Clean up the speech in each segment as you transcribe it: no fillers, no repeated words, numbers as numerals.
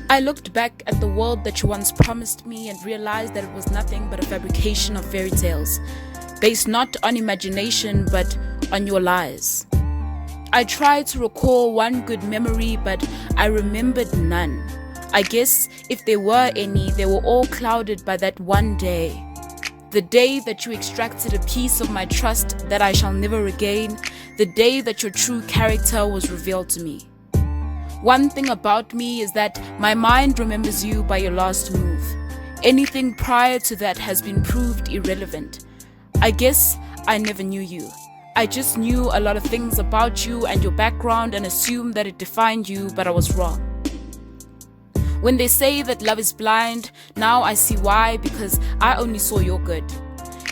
I looked back at the world that you once promised me and realized that it was nothing but a fabrication of fairy tales, based not on imagination but on your lies. I tried to recall one good memory, but I remembered none. I guess if there were any, they were all clouded by that one day. The day that you extracted a piece of my trust that I shall never regain, the day that your true character was revealed to me. One thing about me is that my mind remembers you by your last move. Anything prior to that has been proved irrelevant. I guess I never knew you. I just knew a lot of things about you and your background and assumed that it defined you, but I was wrong. When they say that love is blind, now I see why, because I only saw your good.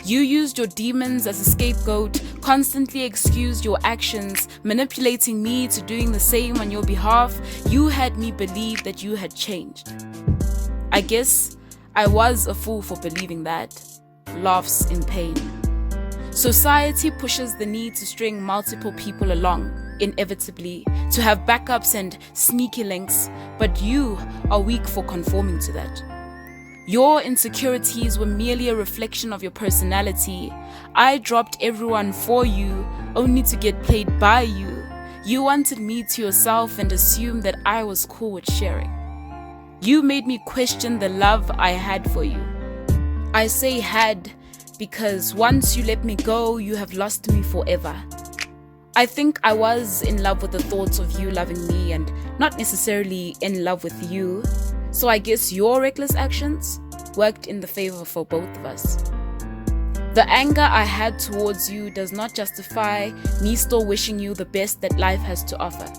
You used your demons as a scapegoat, constantly excused your actions, manipulating me to doing the same on your behalf. You had me believe that you had changed. I guess I was a fool for believing that. Laughs in pain. Society pushes the need to string multiple people along, inevitably, to have backups and sneaky links, but you are weak for conforming to that. Your insecurities were merely a reflection of your personality. I dropped everyone for you, only to get played by you. You wanted me to yourself and assumed that I was cool with sharing. You made me question the love I had for you. I say had because once you let me go, you have lost me forever. I think I was in love with the thoughts of you loving me and not necessarily in love with you. So I guess your reckless actions worked in the favor for both of us. The anger I had towards you does not justify me still wishing you the best that life has to offer.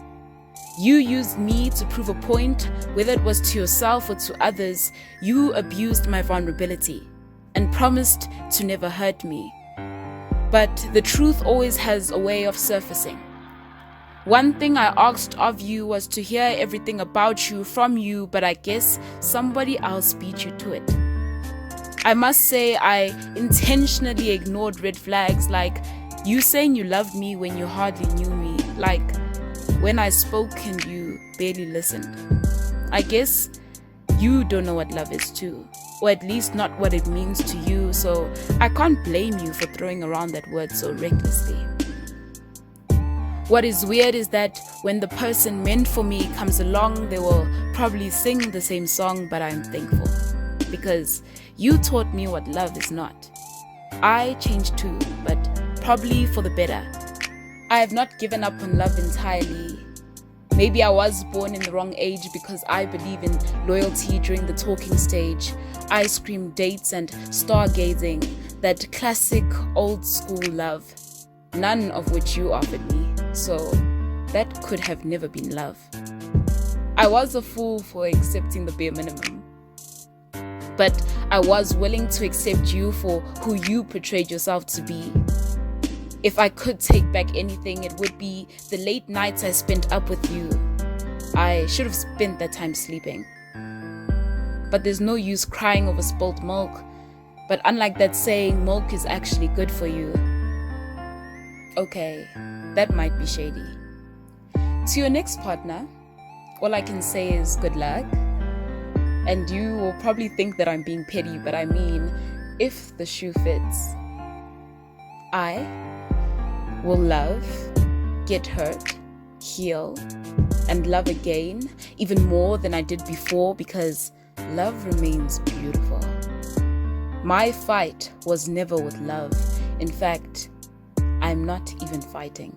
You used me to prove a point, whether it was to yourself or to others. You abused my vulnerability and promised to never hurt me. But the truth always has a way of surfacing. One thing I asked of you was to hear everything about you from you, but I guess somebody else beat you to it. I must say I intentionally ignored red flags like you saying you loved me when you hardly knew me, like when I spoke and you barely listened. I guess you don't know what love is too, or at least not what it means to you, so I can't blame you for throwing around that word so recklessly. What is weird is that when the person meant for me comes along, they will probably sing the same song, but I'm thankful. Because you taught me what love is not. I changed too, but probably for the better. I have not given up on love entirely. Maybe I was born in the wrong age because I believe in loyalty during the talking stage, ice cream dates and stargazing, that classic old school love, none of which you offered me. So that could have never been love. I was a fool for accepting the bare minimum. But I was willing to accept you for who you portrayed yourself to be. If I could take back anything, it would be the late nights I spent up with you. I should have spent that time sleeping. But there's no use crying over spilt milk. But unlike that saying, milk is actually good for you. Okay, that might be shady. To your next partner, all I can say is good luck. And you will probably think that I'm being petty, but I mean, if the shoe fits. I will love, get hurt, heal, and love again, even more than I did before, because love remains beautiful. My fight was never with love. In fact, I'm not even fighting.